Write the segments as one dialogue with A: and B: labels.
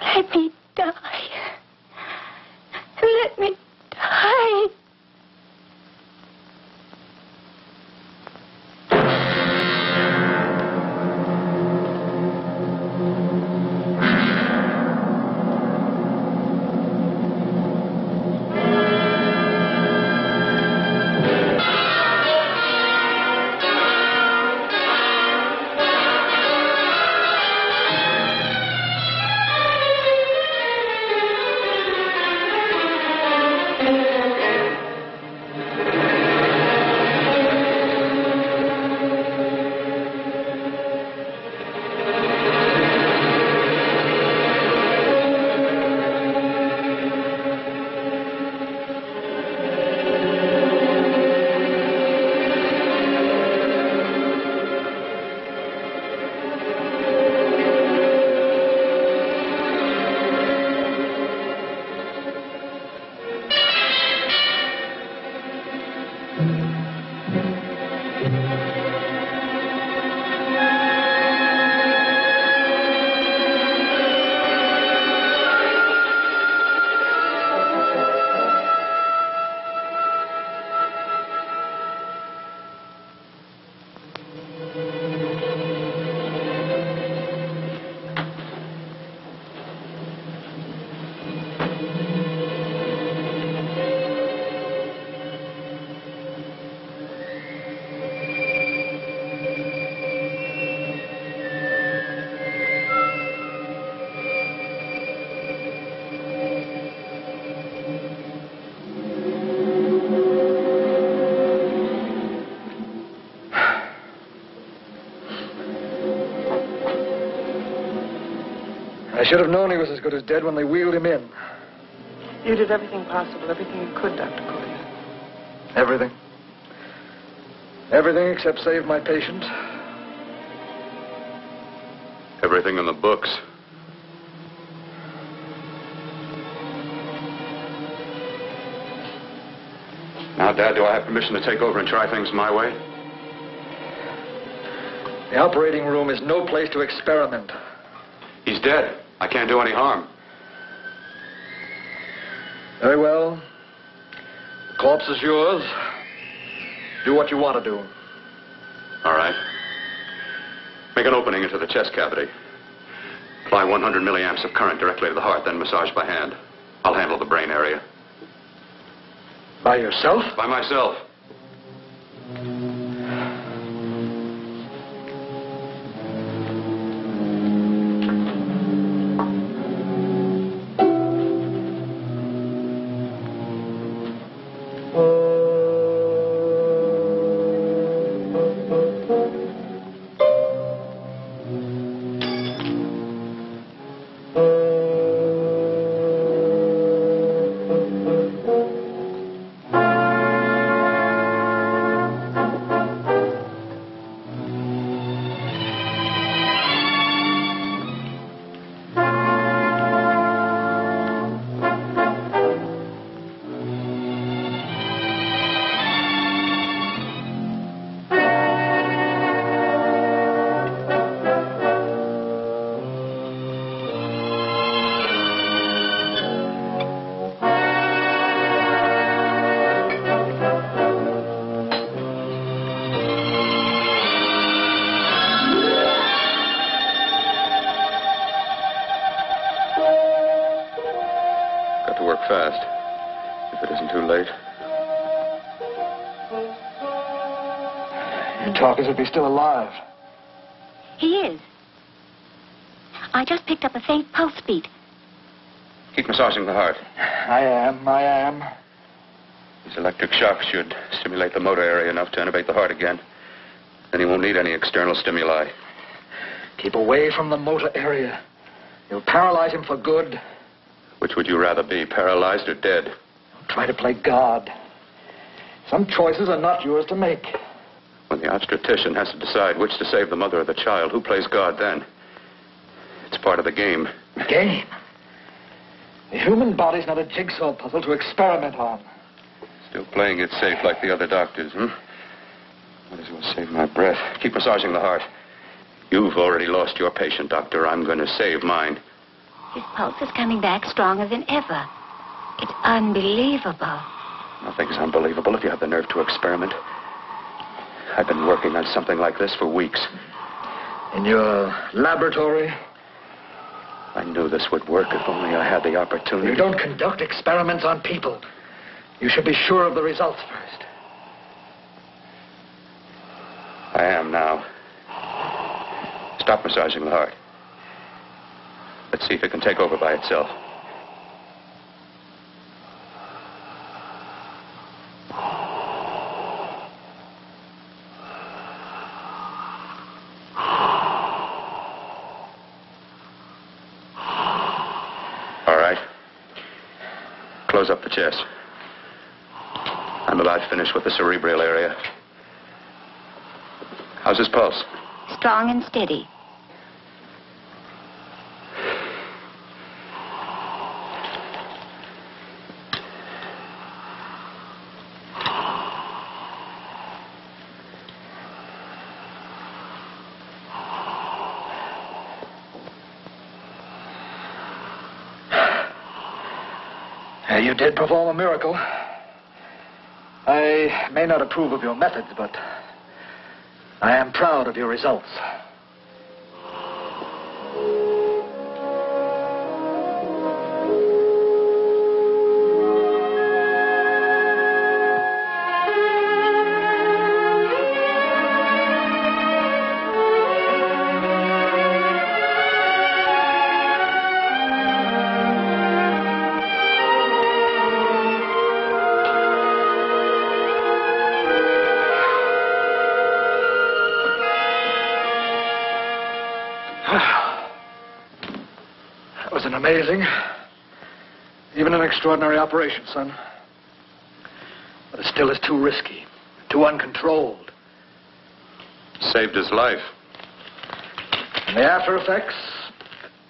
A: Let me die. Let me die.
B: I should have known he was as good as dead when they wheeled him in.
C: You did everything possible, everything you could, Dr. Collier.
B: Everything. Everything except save my patient.
D: Everything in the books. Now, Dad, do I have permission to take over and try things my way?
B: The operating room is no place to experiment.
D: He's dead. I can't do any harm.
B: Very well. The corpse is yours. Do what you want to do.
D: All right. Make an opening into the chest cavity. Apply 100 milliamps of current directly to the heart, then massage by hand. I'll handle the brain area.
B: By yourself?
D: By myself. Fast, if it isn't too late.
B: You talk as if he's still alive.
A: He is. I just picked up a faint pulse beat.
D: Keep massaging the heart.
B: I am.
D: These electric shocks should stimulate the motor area enough to innervate the heart again. Then he won't need any external stimuli.
B: Keep away from the motor area. You'll paralyze him for good.
D: Which would you rather be, paralyzed or dead?
B: Don't try to play God. Some choices are not yours to make.
D: When the obstetrician has to decide which to save the mother or the child, who plays God then? It's part of the game.
B: Game? The human body's not a jigsaw puzzle to experiment on.
D: Still playing it safe like the other doctors, Might as well save my breath. Keep massaging the heart. You've already lost your patient, Doctor. I'm going to save mine.
A: His pulse is coming back stronger than ever. It's unbelievable.
D: Nothing's unbelievable if you have the nerve to experiment. I've been working on something like this for weeks.
B: In your laboratory?
D: I knew this would work if only I had the opportunity.
B: You don't conduct experiments on people. You should be sure of the results first.
D: I am now. Stop massaging the heart. Let's see if it can take over by itself. All right. Close up the chest. I'm about finished with the cerebral area. How's his pulse?
A: Strong and steady.
B: You did perform a miracle. I may not approve of your methods, but I am proud of your results. That was an amazing, even an extraordinary operation, son. But it still is too risky, too uncontrolled.
D: Saved his life.
B: And the after effects,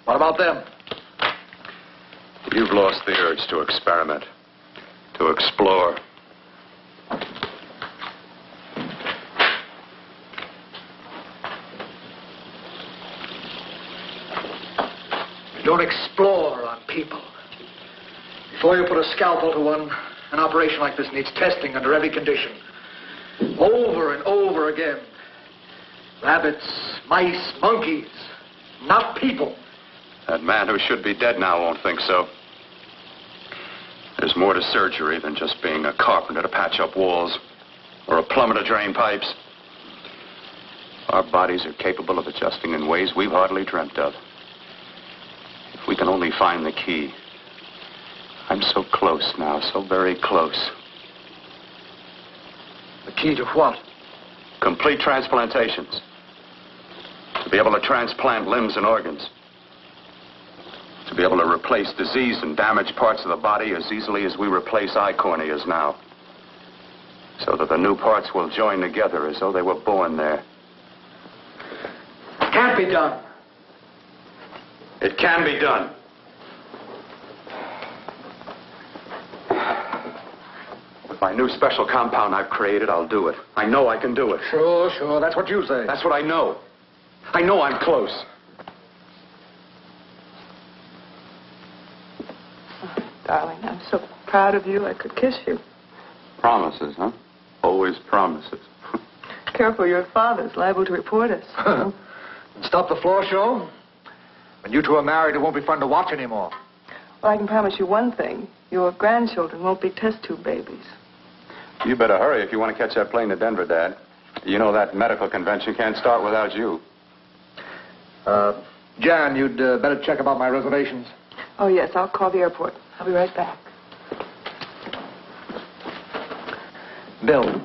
B: what about them?
D: You've lost the urge to experiment, to explore.
B: You don't explore on people. Before you put a scalpel to one, an operation like this needs testing under every condition. Over and over again. Rabbits, mice, monkeys, not people.
D: That man who should be dead now won't think so. There's more to surgery than just being a carpenter to patch up walls or a plumber to drain pipes. Our bodies are capable of adjusting in ways we've hardly dreamt of. If we can only find the key. I'm so close now, so very close.
B: The key to what?
D: Complete transplantations. To be able to transplant limbs and organs. To be able to replace diseased and damaged parts of the body as easily as we replace eye corneas now. So that the new parts will join together as though they were born there.
B: It can't be done.
D: It can be done. With my new special compound I've created, I'll do it. I know I can do it.
B: Sure. That's what you say.
D: That's what I know. I know I'm close.
C: Darling, I'm so proud of you, I could kiss you.
D: Promises, huh? Always promises.
C: Careful, your father's liable to report us.
B: Stop the floor show? When you two are married, it won't be fun to watch anymore.
C: Well, I can promise you one thing. Your grandchildren won't be test tube babies.
D: You better hurry if you want to catch that plane to Denver, Dad. You know that medical convention can't start without you.
B: Jan, you'd better check about my reservations.
C: Oh, yes, I'll call the airport. I'll be right back.
B: Bill,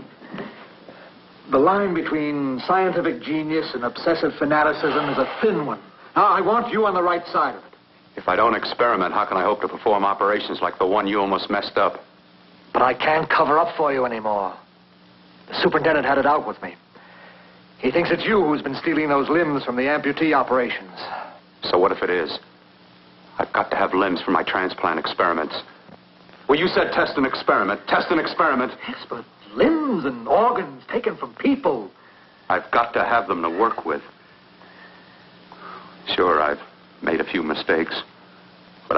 B: the line between scientific genius and obsessive fanaticism is a thin one. Now, I want you on the right side of it.
D: If I don't experiment, how can I hope to perform operations like the one you almost messed up?
B: But I can't cover up for you anymore. The superintendent had it out with me. He thinks it's you who's been stealing those limbs from the amputee operations.
D: So what if it is? I've got to have limbs for my transplant experiments. Well, you said test and experiment. Test and experiment.
B: Yes, but limbs and organs taken from people.
D: I've got to have them to work with. Sure, I've made a few mistakes.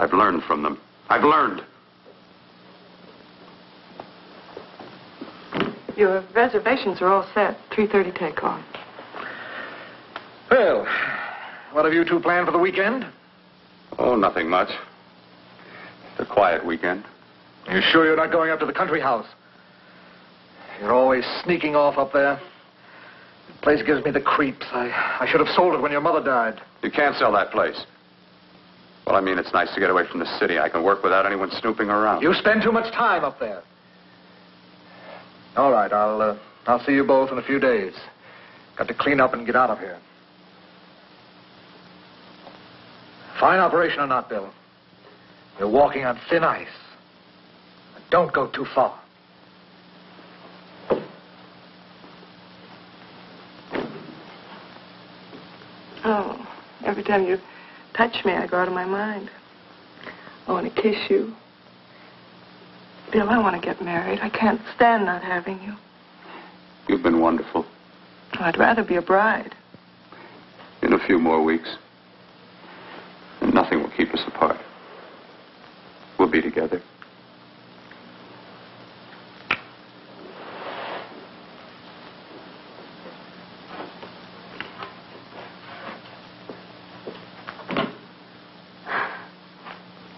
D: I've learned from them. I've learned.
C: Your reservations are all set. 3:30 takeoff.
B: Well, what have you two planned for the weekend?
D: Oh, nothing much. It's a quiet weekend.
B: You sure you're not going up to the country house? You're always sneaking off up there. The place gives me the creeps. I should have sold it when your mother died.
D: You can't sell that place. Well, I mean, it's nice to get away from the city. I can work without anyone snooping around.
B: You spend too much time up there. All right, I'll see you both in a few days. Got to clean up and get out of here. Fine operation or not, Bill. You're walking on thin ice. Don't go too far.
C: Oh, every time you touch me, I go out of my mind. I want to kiss you. Bill, I want to get married. I can't stand not having you.
D: You've been wonderful.
C: I'd rather be a bride.
D: In a few more weeks. And nothing will keep us apart. We'll be together.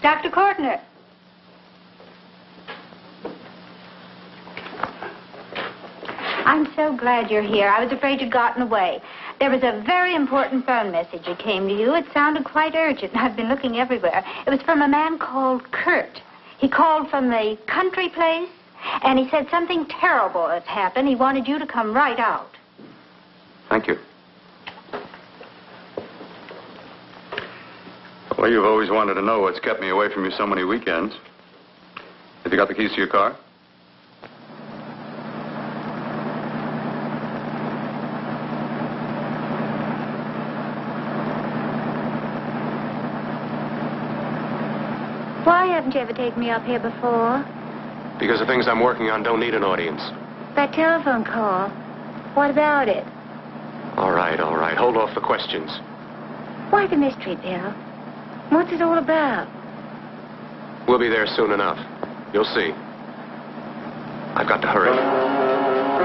A: Dr. Courtner. I'm so glad you're here. I was afraid you'd gotten away. There was a very important phone message that came to you. It sounded quite urgent. I've been looking everywhere. It was from a man called Kurt. He called from the country place, and he said something terrible has happened. He wanted you to come right out.
D: Thank you. Well, you've always wanted to know what's kept me away from you so many weekends. Have you got the keys to your car?
A: Why haven't you ever taken me up here before?
E: Because the things I'm working on don't need an audience.
A: That telephone call. What about it?
E: All right. Hold off the questions.
A: Why the mystery, Bill? What's it all about?
E: We'll be there soon enough. You'll see. I've got to hurry.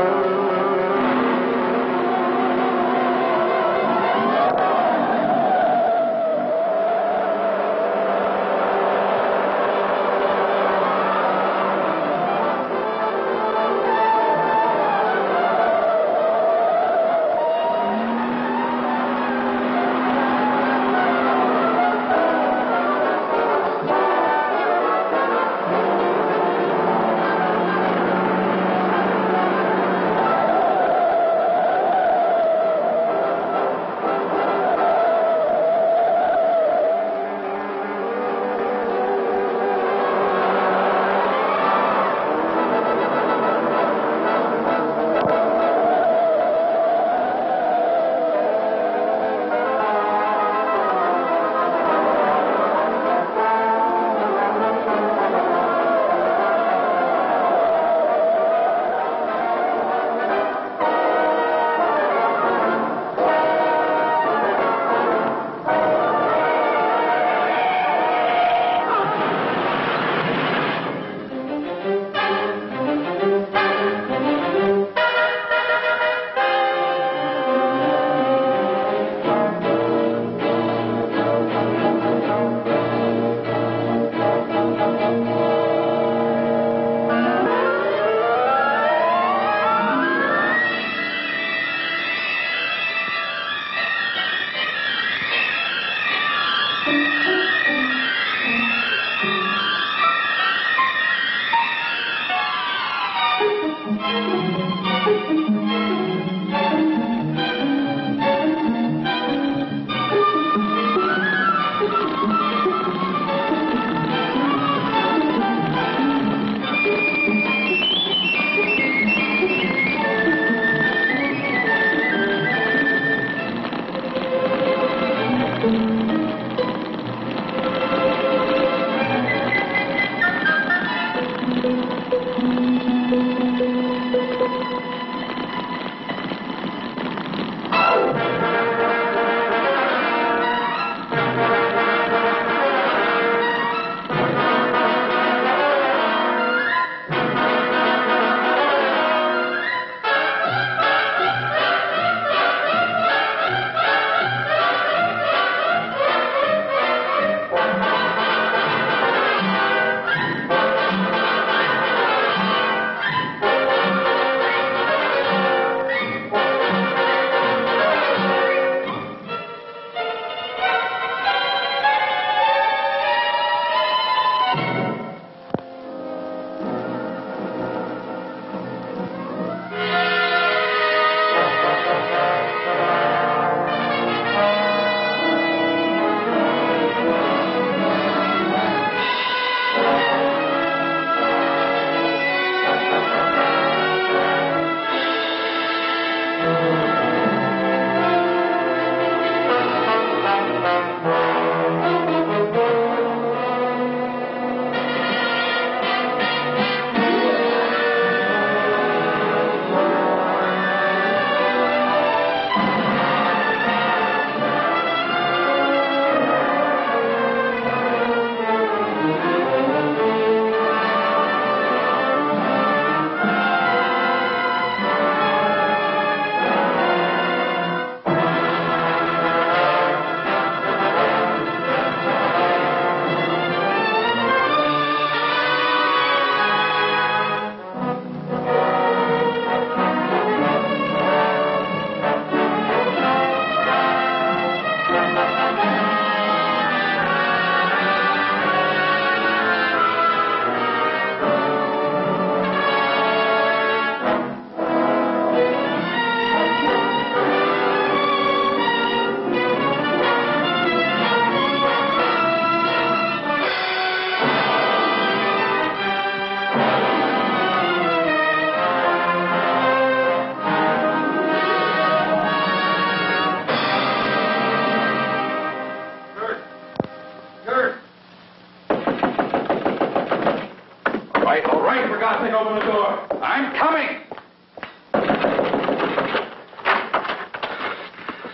D: all right. For God's sake, open the door. I'm coming.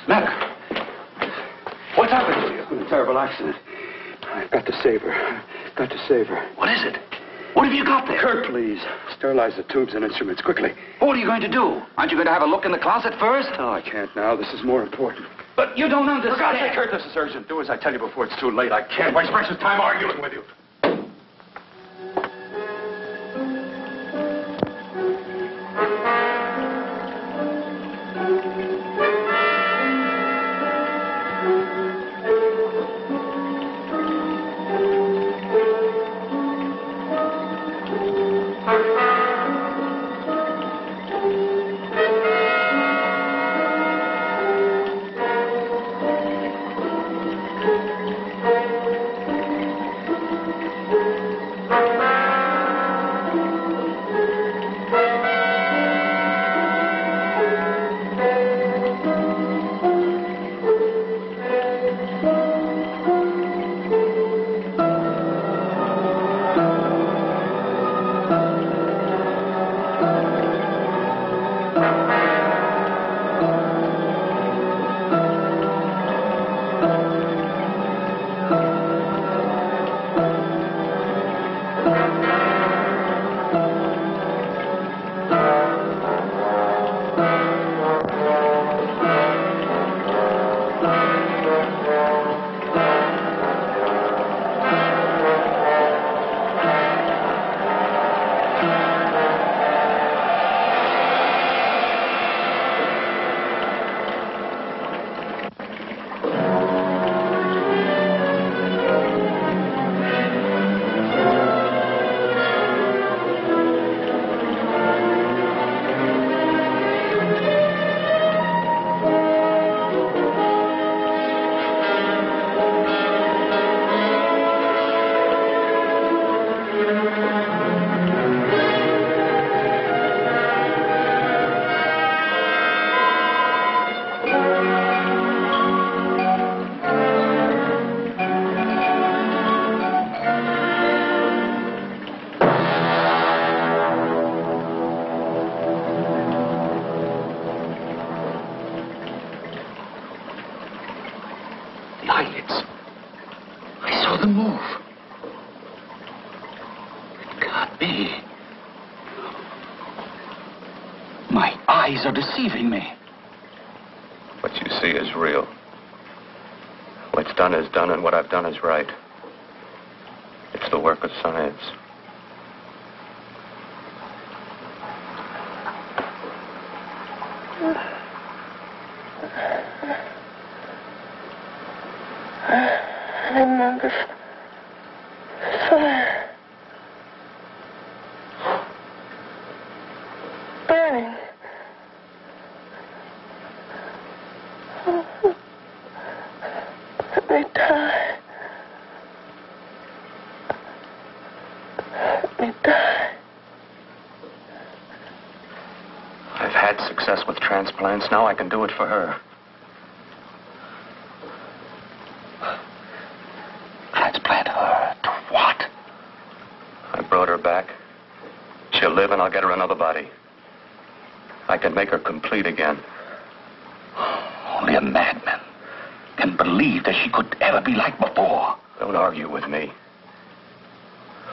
F: Mac, what's happened to you? It's been a terrible accident. I've got to save her. Got to save her.
G: What is it? What have you got there?
F: Kurt, please. Sterilize the tubes and instruments quickly.
G: What are you going to do? Aren't you going to have a look in the closet first?
F: No, I can't now. This is more important.
G: But you don't understand.
D: For God's sake, Kurt, this is urgent. Do as I tell you before it's too late. I can't waste precious time arguing with you.
G: Eyelids. I saw them move. It can't be. My eyes are deceiving me.
D: What you see is real. What's done is done, and what I've done is right. It's the work of science.
C: I remember fire. Burning. Let me die. Let me die.
D: I've had success with transplants. Now I can do it for her.
G: Transplant her to what?
D: I brought her back. She'll live, and I'll get her another body. I can make her complete again.
G: Only a madman can believe that she could ever be like before.
D: Don't argue with me.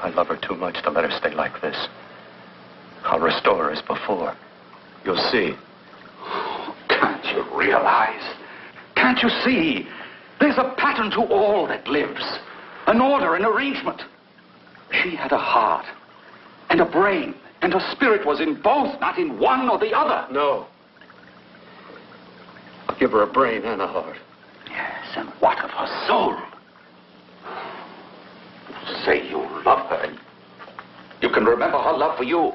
D: I love her too much to let her stay like this. I'll restore her as before. You'll see.
G: Can't you realize? Can't you see? There's a pattern to all that lives. An order, an arrangement. She had a heart and a brain, and her spirit was in both, not in one or the other.
D: No. I'll give her a brain and a heart.
G: Yes, and what of her soul? You say you love her, and you can remember her love for you.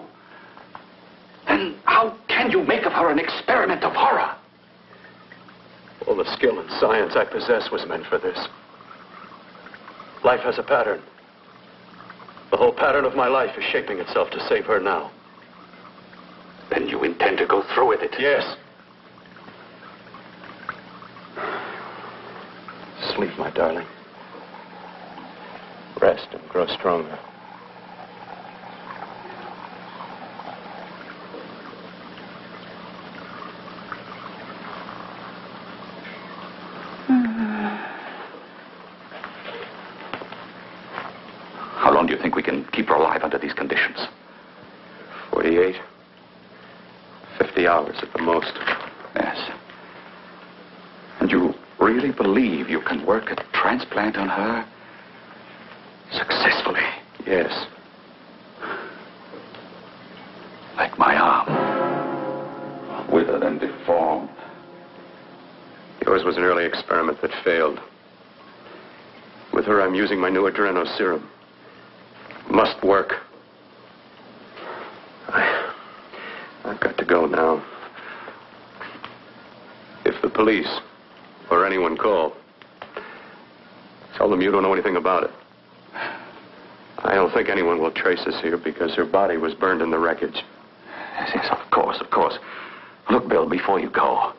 G: Then how can you make of her an experiment of horror?
D: All the skill and science I possess was meant for this. Life has a pattern. The whole pattern of my life is shaping itself to save her now.
G: Then you intend to go through with it?
D: Yes. Sleep, my darling. Rest and grow stronger.
G: long do you think we can keep her alive under these conditions?
E: 48. 50 hours at the most.
G: Yes. And you really believe you can work a transplant on her successfully?
E: Yes.
G: Like my arm. Withered and deformed.
E: Yours was an early experiment that failed. With her, I'm using my new adreno serum. Must work. I've got to go now. If the police or anyone call, tell them you don't know anything about it. I don't think anyone will trace us here because her body was burned in the wreckage.
G: Yes, of course, of course. Look, Bill, before you go,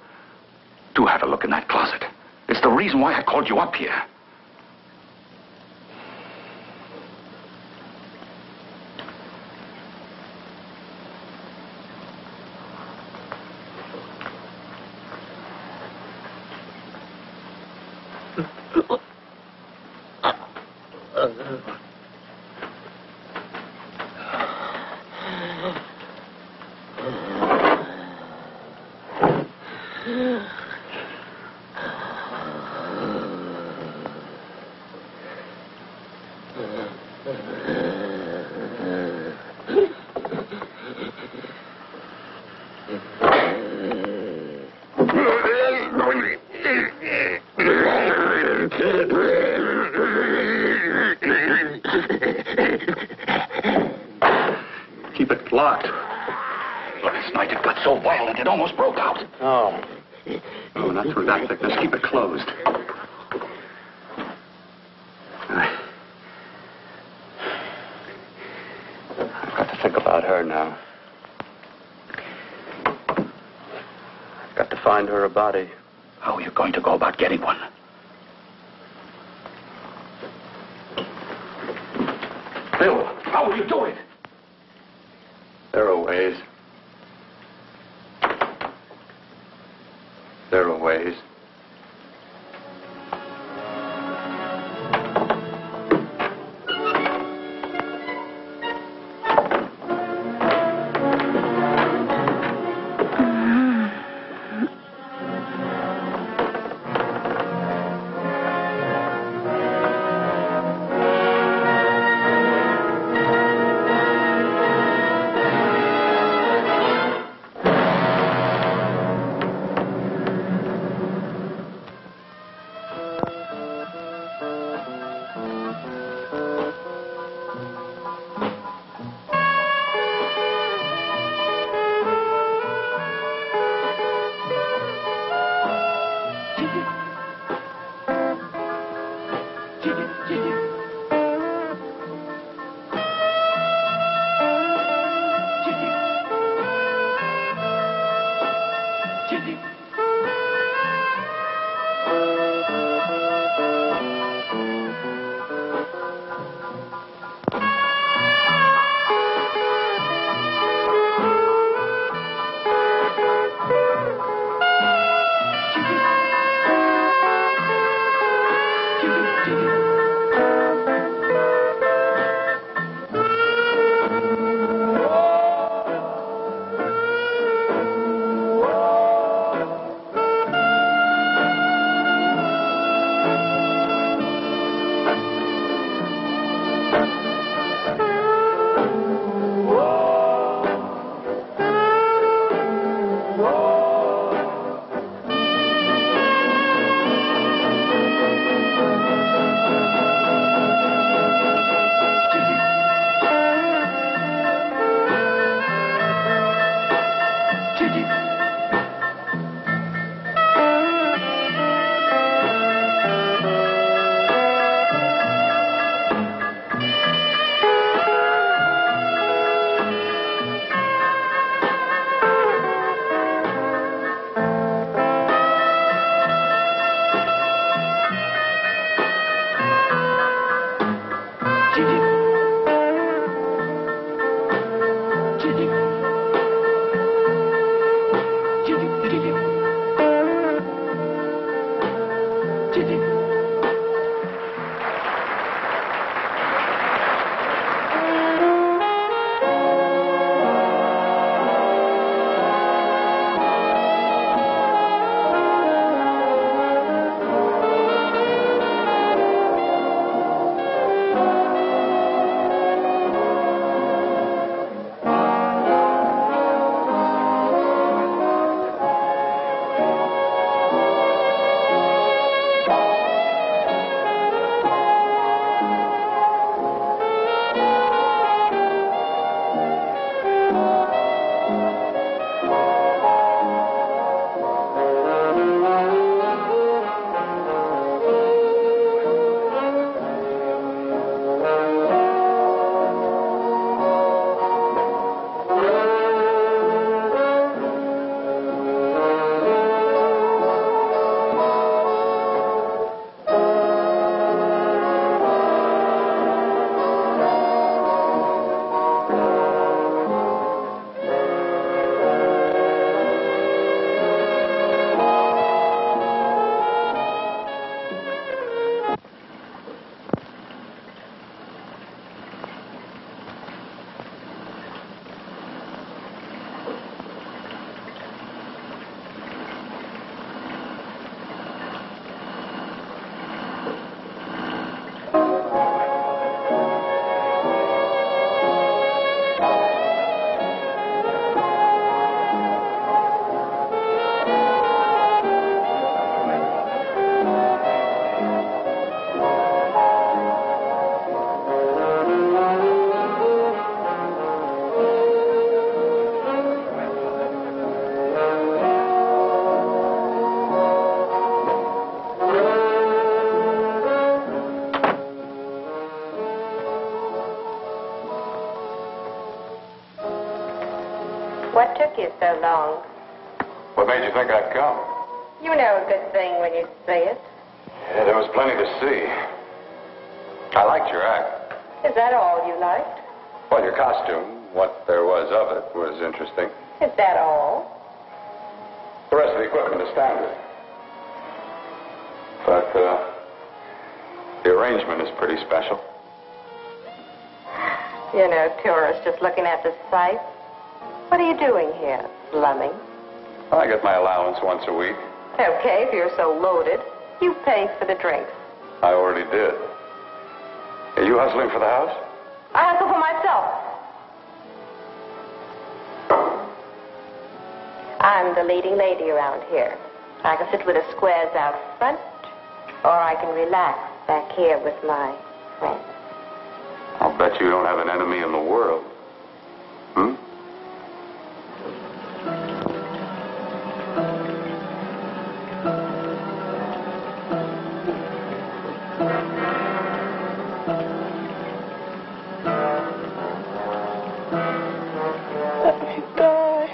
G: do have a look in that closet. It's the reason why I called you up here.
E: Keep it locked.
G: Last night it got so violent it almost broke out.
E: Oh. Oh, not through that thickness. Keep it closed. I've got to think about her now. I've got to find her a body.
G: How are you going to go about getting one? Bill, how will you do it?
E: There are ways. There are ways.
H: What took you so long?
E: What made you think I'd come?
H: You know a good thing when you say it.
E: Yeah, there was plenty to see. I liked your act.
H: Is that all you liked?
E: Well, your costume, what there was of it, was interesting.
H: Is that all?
E: The rest of the equipment is standard. But, the arrangement is pretty special.
H: You know, tourists just looking at the sights. What are you doing here? Slumming?
E: I get my allowance once a week.
H: Okay, if you're so loaded, you pay for the drinks.
E: I already did. Are you hustling for the house?
H: I hustle for myself. I'm the leading lady around here. I can sit with the squares out front, or I can relax back here with my friends.
E: I'll bet you don't have an enemy in the world. Hmm?
C: Let me die.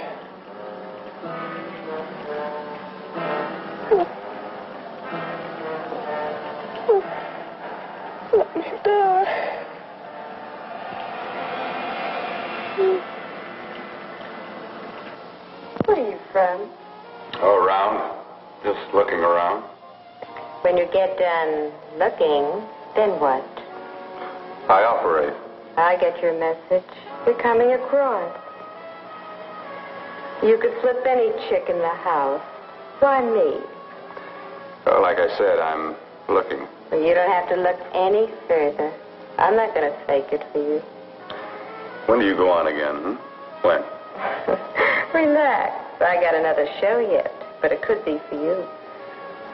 C: Let me die.
H: Where are you from?
E: Oh, around. Just looking around.
H: When you get done looking, then what?
E: I operate.
H: I get your message. You're coming across. You could flip any chick in the house. Why me?
E: Well, like I said, I'm looking.
H: Well, you don't have to look any further. I'm not going to fake it for you.
E: When do you go on again, When?
H: Relax. I got another show yet, but it could be for you.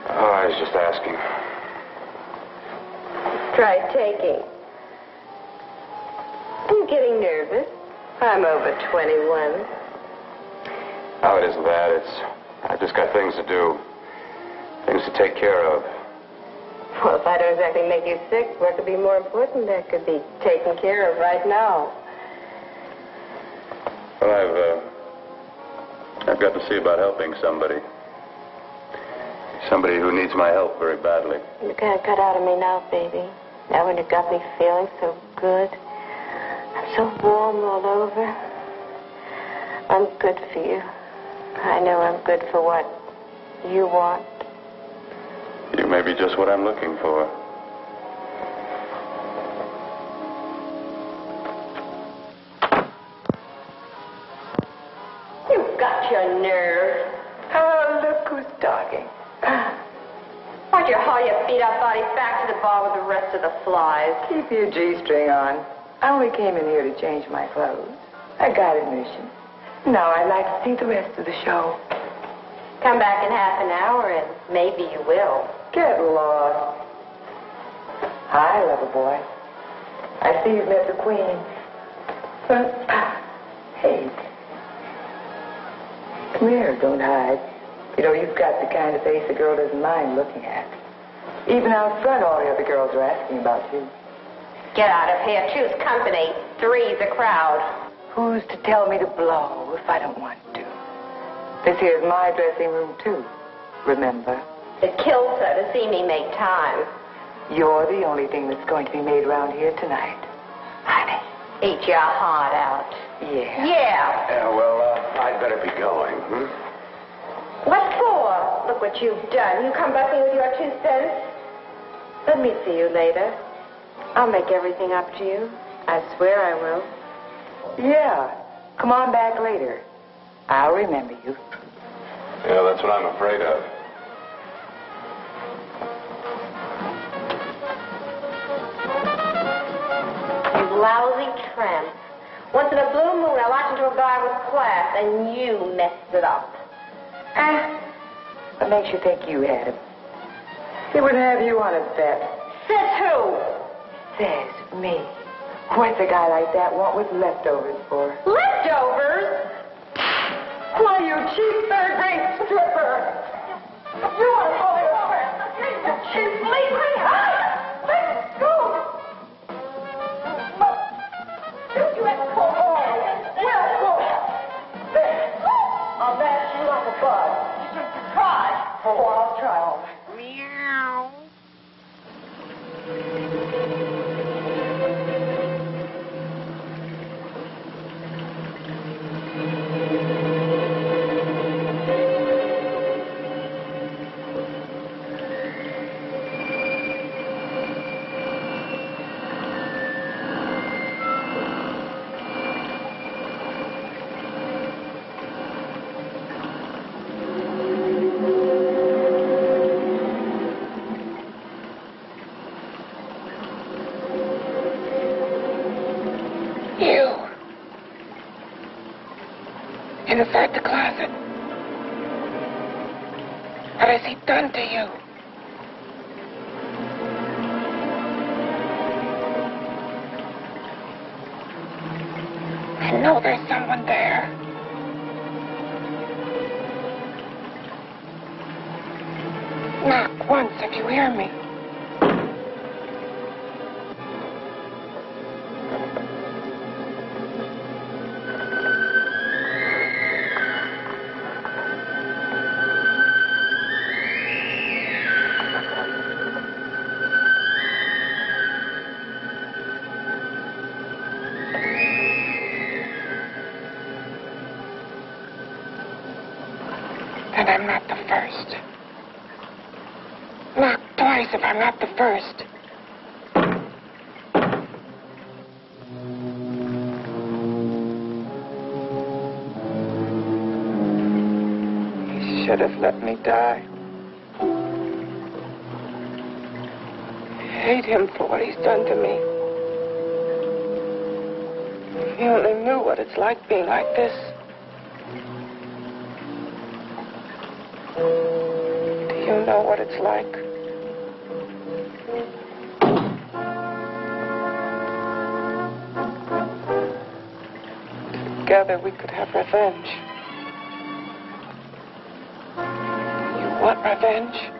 E: Oh, I was just asking.
H: Try taking. I'm getting nervous. I'm over 21.
E: Oh, it isn't that. I've just got things to do. Things to take care of.
H: Well, if I don't exactly make you sick, what could be more important that could be taken care of right now?
E: Well, I've got to see about helping somebody. Somebody who needs my help very badly.
H: You can't cut out of me now, baby. Now when you got me feeling so good. I'm so warm all over. I'm good for you. I know I'm good for what you want.
E: You may be just what I'm looking for.
H: You've got your nerve.
C: Oh, look who's talking.
H: Why'd you haul your beat-up body back to the bar with the rest of the flies?
C: Keep your G-string on. I only came in here to change my clothes. I got admission. Now I'd like to see the rest of the show.
H: Come back in half an hour and maybe you will.
C: Get lost. Hi, lover boy. I see you've met the queen. Hey. Come here, don't hide. You know, you've got the kind of face a girl doesn't mind looking at. Even out front, all the other girls are asking about you.
H: Get out of here. Choose company. Three's a crowd.
C: Who's to tell me to blow if I don't want to? This here's my dressing room, too. Remember?
H: It kills her to see me make time.
C: You're the only thing that's going to be made around here tonight. Honey.
H: Eat your heart out.
C: Yeah.
H: Yeah.
E: Yeah, well, I'd better be going.
H: What for? Look what you've done. You come bucking with your 2 cents. Let me see you later. I'll make everything up to you. I swear I will.
C: Yeah. Come on back later. I'll remember you.
E: Yeah, that's what I'm afraid of.
H: You lousy tramp. Once in a blue moon, I walked into a bar with class, and you messed it up.
C: What makes you think you had him? He wouldn't have you on a bet.
H: Says who?
C: Says me. What's a guy like that want with leftovers for?
H: Leftovers? Why, you cheap third-rate stripper. You are going over. You cheap, leave me. Let go. You let go. Well, go. There.
C: Bud. You should try. Oh, I'll try all right.
H: Meow. Inside the closet. What has he done to you? I know there's someone there. Knock once if you hear me. And I'm not the first. Knock twice if I'm not the first. He should have let me die. I hate him for what he's done to me. If he only knew what it's like being like this. You know what it's like. Together we could have revenge. You want revenge?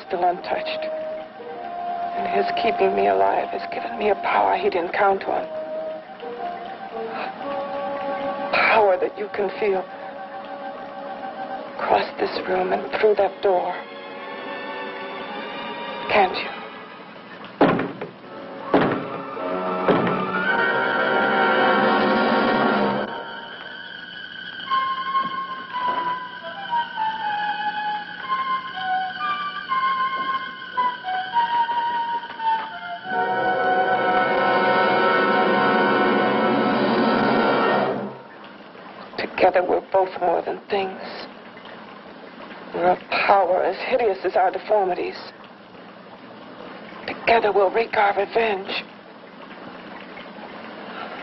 H: Still untouched. And his keeping me alive has given me a power he didn't count on. Power that you can feel. Across this room and through that door. Can't you? Together we're both more than things. We're a power as hideous as our deformities. Together we'll wreak our revenge.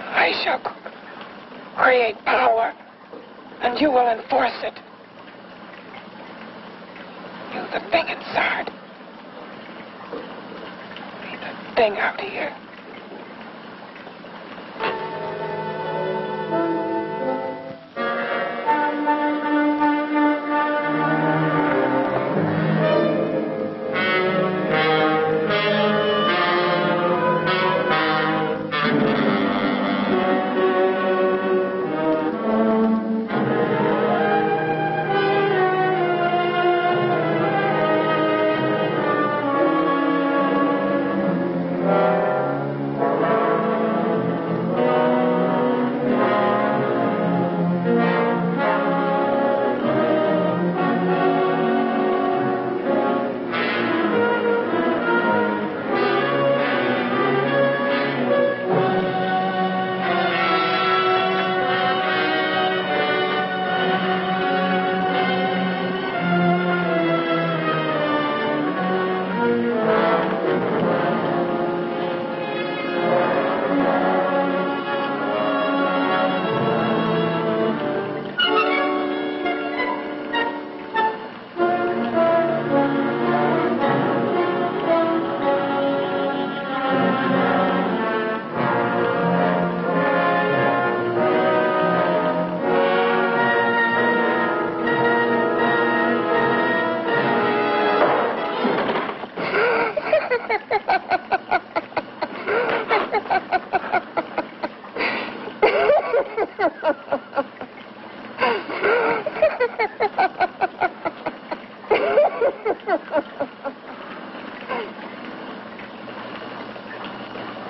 H: I shall create power, and you will enforce it. You, the thing inside. Me, the thing out here.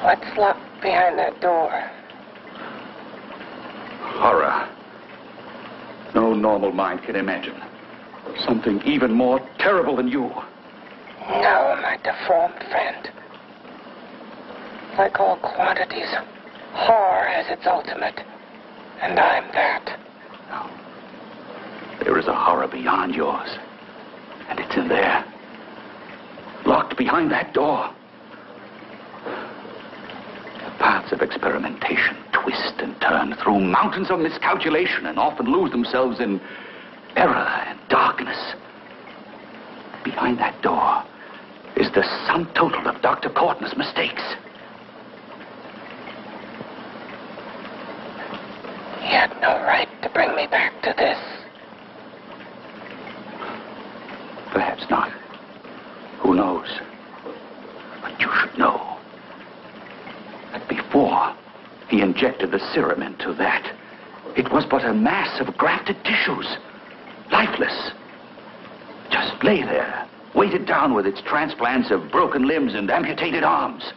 C: What's locked behind that door?
G: Horror. No normal mind can imagine. Something even more terrible than you.
C: No, my deformed friend. Like all quantities, horror has its ultimate. And I'm that.
G: No. There is a horror beyond yours. And it's in there. Locked behind that door. The paths of experimentation twist and turn through mountains of miscalculation and often lose themselves in error and darkness. Behind that door is the sum total of Dr. Courtney's mistakes.
C: He had no right to bring me back to this.
G: Perhaps not. Who knows? But you should know that before he injected the serum into that, it was but a mass of grafted tissues, lifeless. Just lay there, weighted down with its transplants of broken limbs and amputated arms.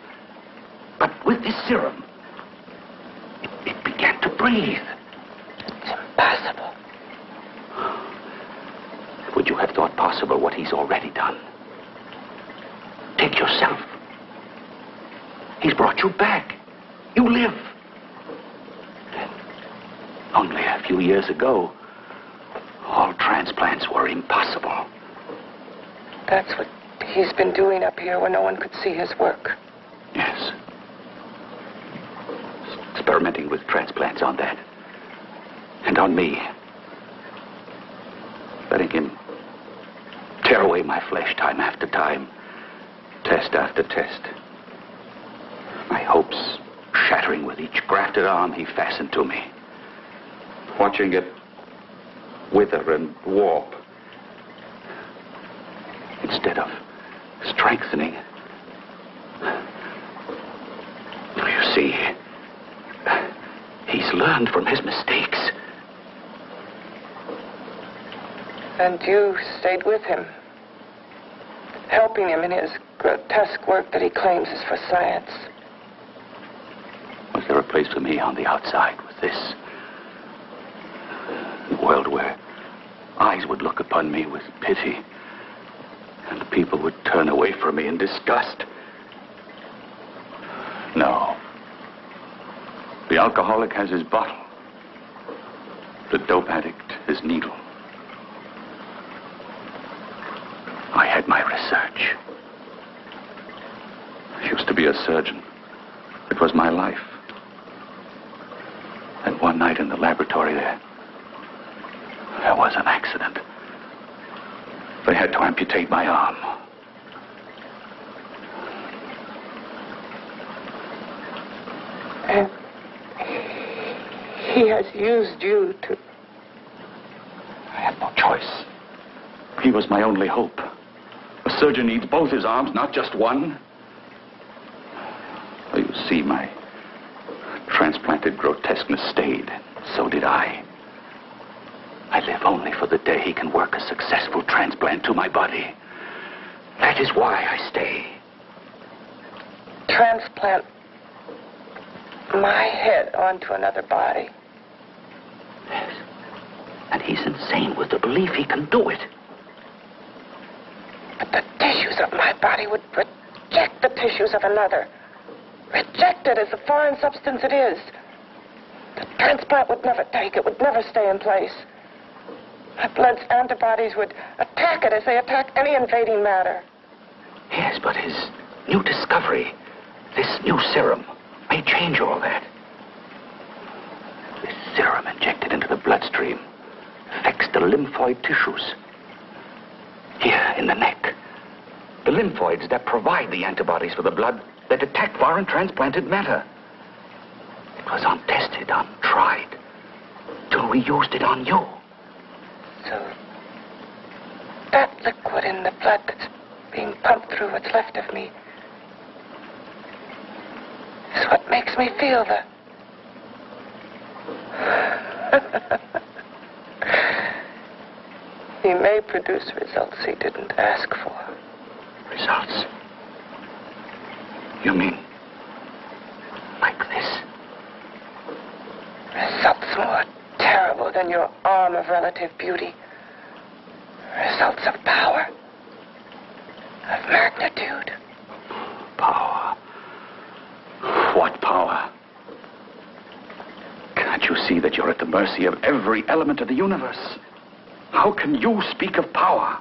G: But with this serum, it began to breathe.
C: It's impossible.
G: Would you have thought possible what he's already done? Take yourself. He's brought you back. You live. Only a few years ago, all transplants were impossible.
C: That's what he's been doing up here where no one could see his work.
G: Yes. Experimenting with transplants on that. And on me. Letting him tear away my flesh time after time. Test after test. My hopes shattering with each grafted arm he fastened to me. Watching it wither and warp. Instead of strengthening. You see, he's learned from his mistakes.
C: And you stayed with him, helping him in his grotesque work that he claims is for science.
G: Was there a place for me on the outside with this? A world where eyes would look upon me with pity and people would turn away from me in disgust. No. The alcoholic has his bottle. The dope addict his needle. I had my research. I used to be a surgeon. It was my life. And one night in the laboratory there was an accident. They had to amputate my arm.
C: And he has used you to...
G: I had no choice. He was my only hope. A surgeon needs both his arms, not just one. Well, you see, my transplanted grotesqueness stayed. So did I. I live only for the day he can work a successful transplant to my body. That is why I stay.
C: Transplant my head onto another body.
G: Yes. And he's insane with the belief he can do it.
C: But the tissues of my body would reject the tissues of another. Reject it as the foreign substance it is. The transplant would never take it, would never stay in place. My blood's antibodies would attack it as they attack any invading matter.
G: Yes, but his new discovery, this new serum, may change all that. This serum injected into the bloodstream affects the lymphoid tissues. Here in the neck. The lymphoids that provide the antibodies for the blood that attack foreign transplanted matter. It was untested, untried, till we used it on you.
C: So, that liquid in the blood that's being pumped through what's left of me is what makes me feel the He may produce results he didn't ask for.
G: Results? You mean like this?
C: Results more terrible than your arm of relative beauty. Results of power. Of magnitude.
G: Power. What power? Can't you see that you're at the mercy of every element of the universe? How can you speak of power?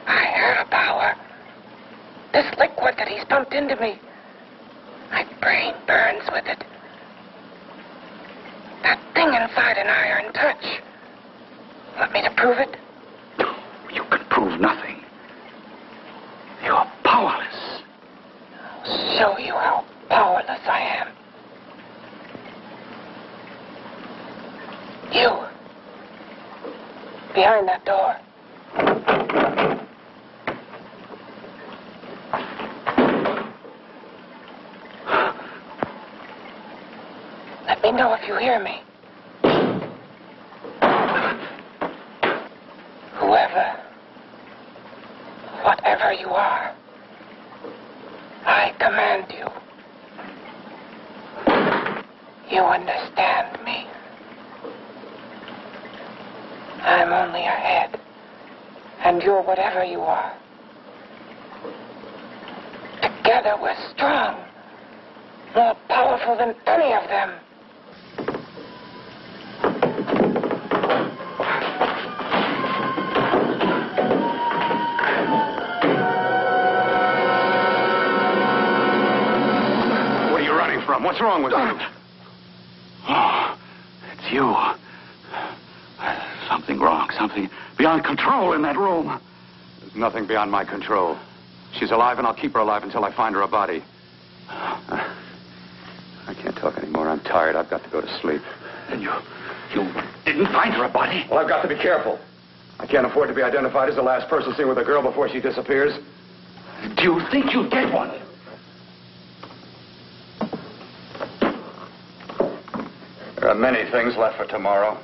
C: I have power. This liquid that he's pumped into me. My brain burns with it. That thing inside an iron touch. Want me to prove it?
G: You can prove nothing. You're powerless.
C: I'll show you how powerless I am. You. Behind that door. Let me know if you hear me. Whoever, whatever you are, I command you. You understand me. I'm only a head, and you're whatever you are. Together we're strong, more powerful than any of them.
G: What are you running from? What's wrong with you? Oh, it's you. Something wrong, something beyond control in that room.
D: There's nothing beyond my control. She's alive, and I'll keep her alive until I find her a body. I can't talk anymore. I'm tired. I've got to go to sleep.
G: And you didn't find her a body?
D: Well, I've got to be careful. I can't afford to be identified as the last person seen with a girl before she disappears.
G: Do you think you'll get one?
D: There are many things left for tomorrow.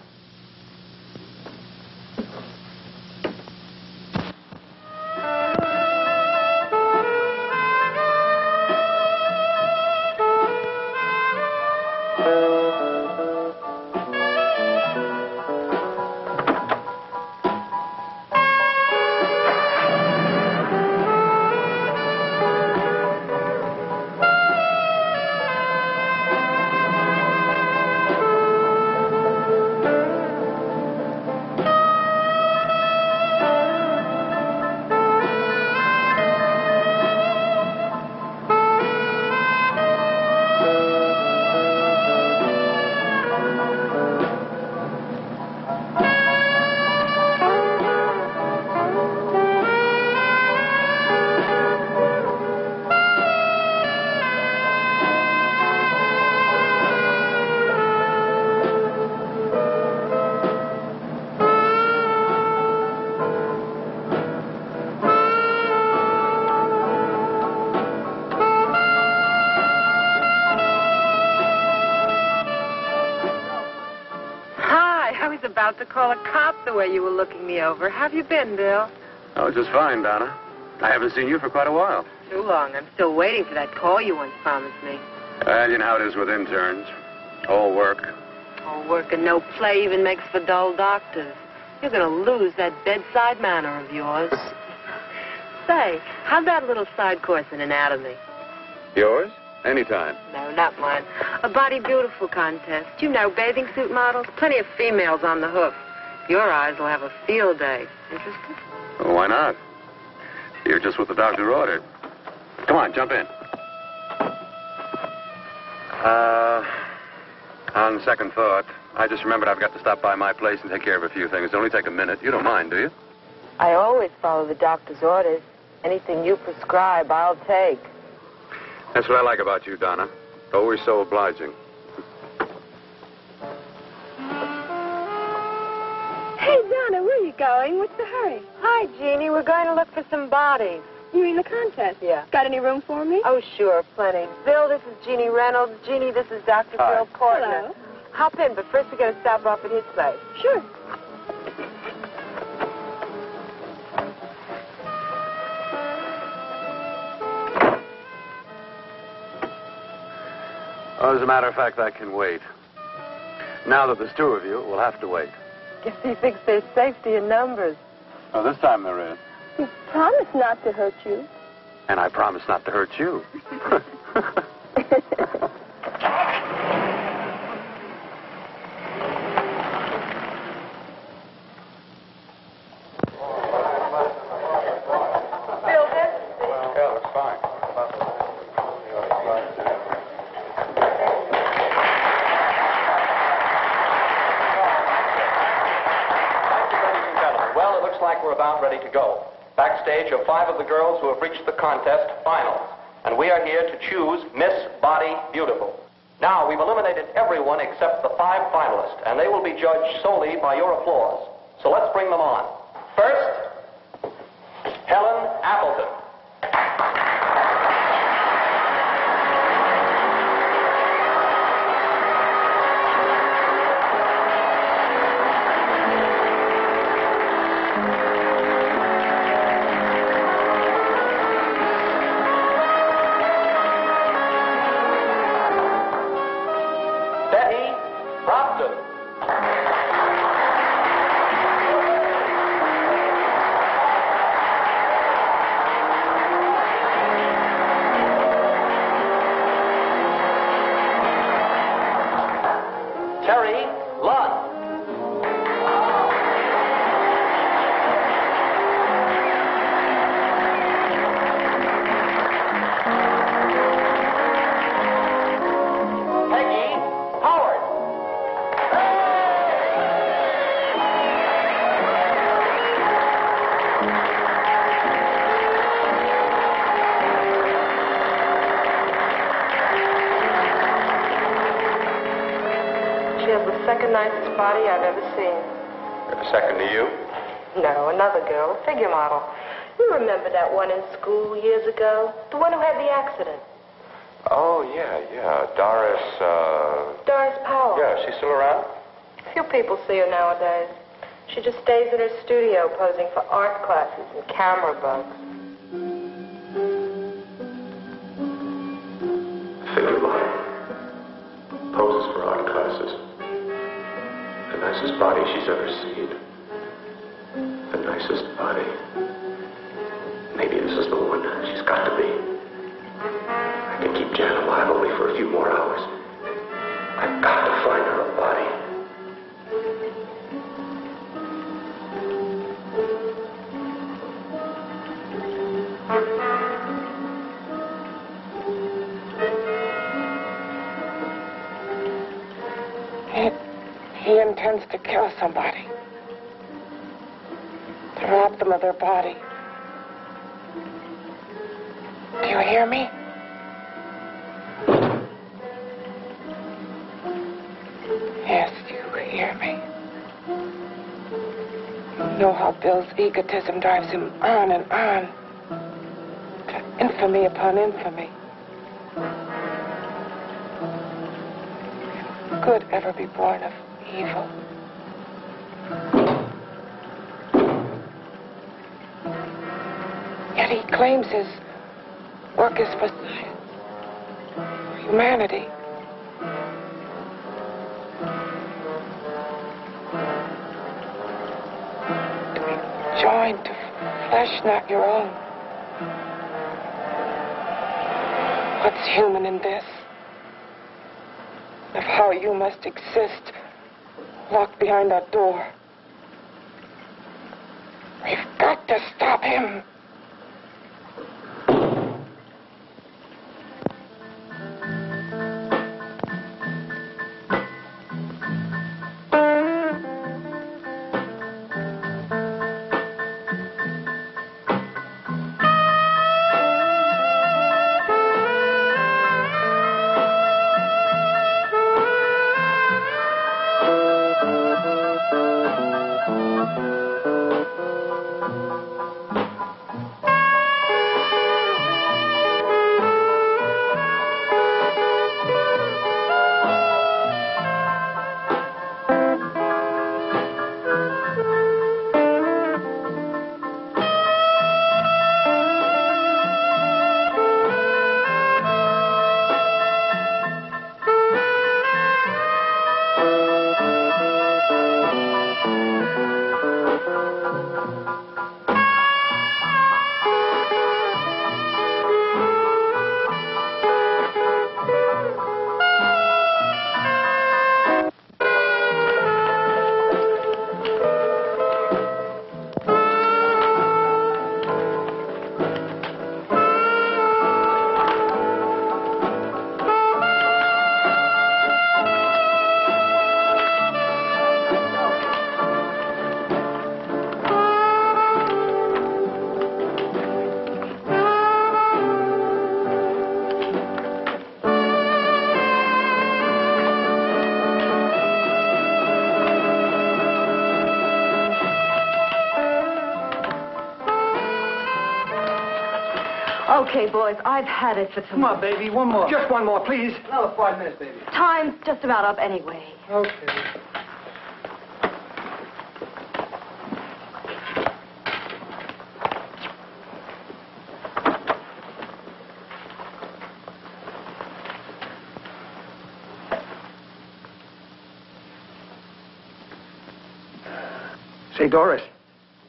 I: About to call a cop the way you were looking me over. How have you been, Bill?
E: Oh, just fine, Donna. I haven't seen you for quite a while.
I: Too long. I'm still waiting for that call you once promised me.
E: Well, you know how it is with interns. All work.
I: All work and no play even makes for dull doctors. You're going to lose that bedside manner of yours. Say, how'd that little side course in anatomy?
E: Yours? Anytime.
I: No, not mine. A body beautiful contest. You know, bathing suit models. Plenty of females on the hoof. Your eyes will have a field day. Interested?
E: Well, why not? You're just what the doctor ordered. Come on, jump in. On second thought, I just remembered I've got to stop by my place and take care of a few things. It'll only take a minute. You don't mind, do you?
I: I always follow the doctor's orders. Anything you prescribe, I'll take.
E: That's what I like about you, Donna. Always so obliging.
H: Hey, Donna, where are you going? What's the hurry?
I: Hi, Jeannie. We're going to look for some bodies.
H: You mean the contest?
I: Yeah.
H: Got any room for me?
I: Oh, sure, plenty. Bill, this is Jeannie Reynolds. Jeannie, this is Dr.
E: Hi.
I: Bill Portner.
H: Hello.
I: Hop in, but first we got to stop off at his place.
H: Sure.
E: Oh, as a matter of fact, I can wait. Now that there's two of you, we'll have to wait.
I: Guess he thinks there's safety in numbers.
E: Oh, this time there is.
H: You promised not to hurt you.
E: And I promise not to hurt you.
J: We're about ready to go. Backstage are 5 of the girls who have reached the contest finals, and we are here to choose Miss Body Beautiful. Now, we've eliminated everyone except the 5 finalists, and they will be judged solely by your applause. So let's bring them on. First, Helen Appleton.
C: Nicest body I've ever seen.
E: Second to you?
C: No, another girl, a figure model. You remember that one in school years ago? The one who had the accident.
E: Oh, yeah. Doris,
C: Doris Powell.
E: Yeah, she's still around?
C: Few people see her nowadays. She just stays in her studio posing for art classes and camera bugs.
E: Figure model. Poses for art classes. The nicest body she's ever seen. The nicest body. Maybe this is the one. She's got to be. I can keep Jan alive only for a few more hours. I've got to find her a body.
C: He intends to kill somebody. To rob them of their body. Do you hear me? Yes, you hear me. You know how Bill's egotism drives him on and on. To infamy upon infamy. Can good ever be born of evil? Yet he claims his work is for science, for humanity. To be joined to flesh not your own. What's human in this? Of how you must exist, locked behind that door. We've got to stop him.
I: Okay, boys, I've had it for tonight.
K: Come on, baby, one more.
B: Just one more, please.
K: Another 5 minutes, baby.
I: Time's just about up anyway.
K: Okay.
L: Say, Doris,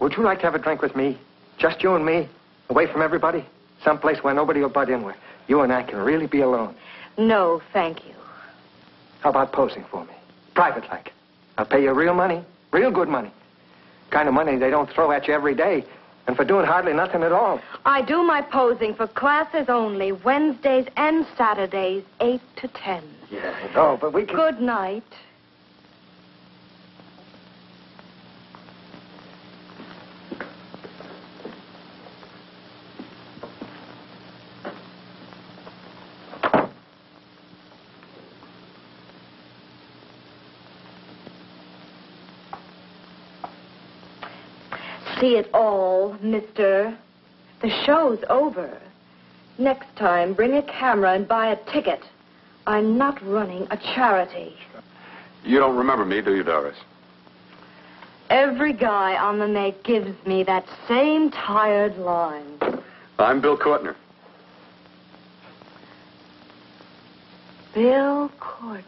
L: would you like to have a drink with me? Just you and me, away from everybody? Someplace where nobody will butt in, where you and I can really be alone.
I: No, thank you.
L: How about posing for me? Private like. I'll pay you real money, real good money. Kind of money they don't throw at you every day, and for doing hardly nothing at all.
I: I do my posing for classes only, Wednesdays and Saturdays, 8 to 10.
L: Yeah, I know, but we can...
I: Good night. See it all, mister. The show's over. Next time, bring a camera and buy a ticket. I'm not running a charity.
D: You don't remember me, do you, Doris?
I: Every guy on the make gives me that same tired line.
D: I'm Bill Courtner.
I: Bill Courtner.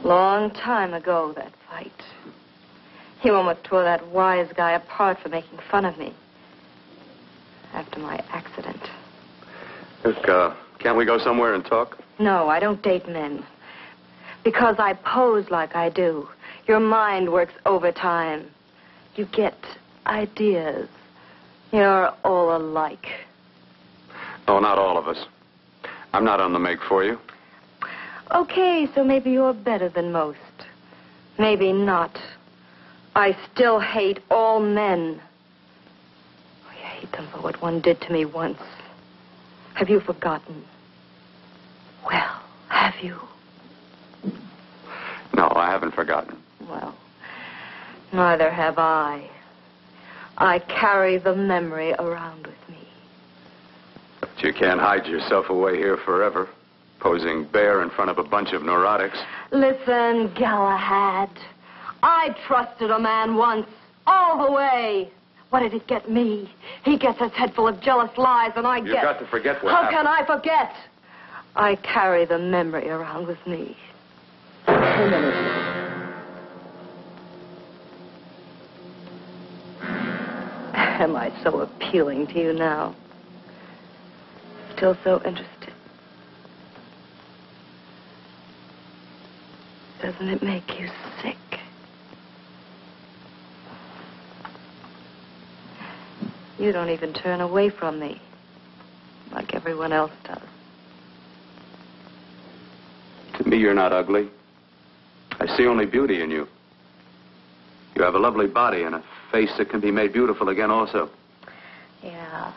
I: Long time ago, that fight. He almost tore that wise guy apart for making fun of me. After my accident.
D: Look, can't we go somewhere and talk?
I: No, I don't date men. Because I pose like I do. Your mind works overtime. You get ideas. You're all alike.
D: Oh, not all of us. I'm not on the make for you.
I: Okay, so maybe you're better than most. Maybe not. I still hate all men. I hate them for what one did to me once. Have you forgotten? Well, have you?
D: No, I haven't forgotten.
I: Well, neither have I. I carry the memory around with me.
D: But you can't hide yourself away here forever, posing bare in front of a bunch of neurotics.
I: Listen, Galahad. I trusted a man once, all the way. What did it get me? He gets his head full of jealous lies, and I get...
D: You've got to forget what
I: How
D: happened.
I: can I forget? I carry the memory around with me. Am I so appealing to you now? Still so interested? Doesn't it make you sick? You don't even turn away from me, like everyone else does.
D: To me, you're not ugly. I see only beauty in you. You have a lovely body and a face that can be made beautiful again also.
I: Yeah.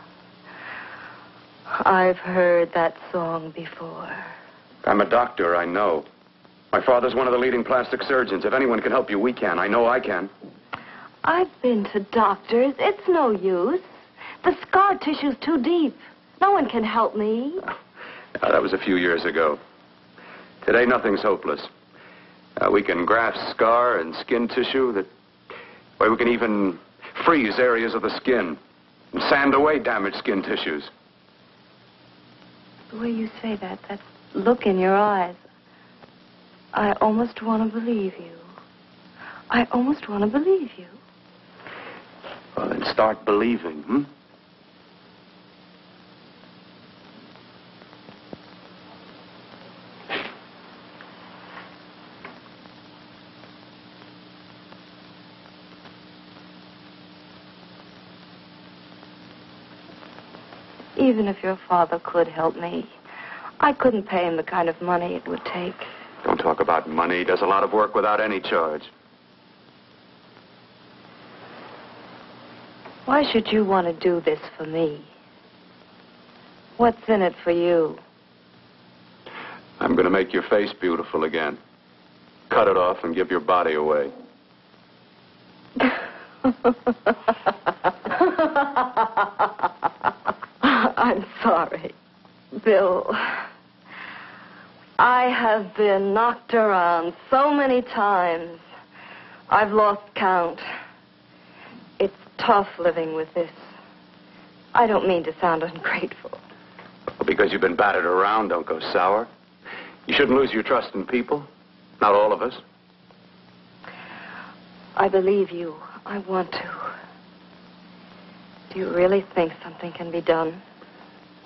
I: I've heard that song before.
D: I'm a doctor, I know. My father's one of the leading plastic surgeons. If anyone can help you, we can. I know I can.
I: I've been to doctors. It's no use. The scar tissue's too deep. No one can help me.
D: That was a few years ago. Today, nothing's hopeless. We can graft scar and skin tissue that... Well, we can even freeze areas of the skin and sand away damaged skin tissues.
I: The way you say that look in your eyes, I almost want to believe you. I almost want to believe you.
D: Well, then start believing, hmm?
I: Even if your father could help me, I couldn't pay him the kind of money it would take.
D: Don't talk about money. He does a lot of work without any charge.
I: Why should you want to do this for me? What's in it for you?
D: I'm going to make your face beautiful again. Cut it off and give your body away.
I: sorry. Bill, I have been knocked around so many times. I've lost count. It's tough living with this. I don't mean to sound ungrateful.
D: Well, because you've been battered around, don't go sour. You shouldn't lose your trust in people. Not all of us.
I: I believe you. I want to. Do you really think something can be done?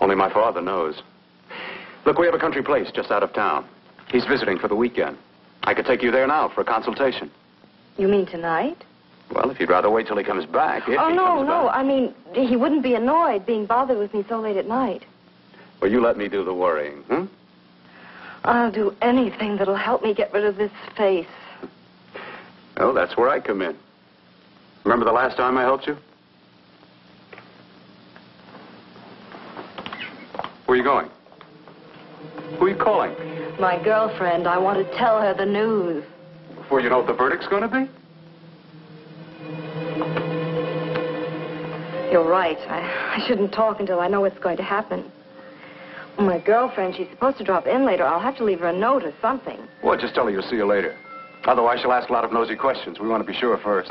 D: Only my father knows. Look, we have a country place just out of town. He's visiting for the weekend. I could take you there now for a consultation.
I: You mean tonight?
D: Well, if you'd rather wait till he comes back.
I: Oh, no. I mean, he wouldn't be annoyed being bothered with me so late at night.
D: Well, you let me do the worrying, hmm?
I: I'll do anything that'll help me get rid of this face.
D: Oh, that's where I come in. Remember the last time I helped you? Where are you going? Who are you calling?
I: My girlfriend. I want to tell her the news.
D: Before you know what the verdict's going to be?
I: You're right. I shouldn't talk until I know what's going to happen. My girlfriend, she's supposed to drop in later. I'll have to leave her a note or something.
D: Well, just tell her you'll see you later. Otherwise, she'll ask a lot of nosy questions. We want to be sure first.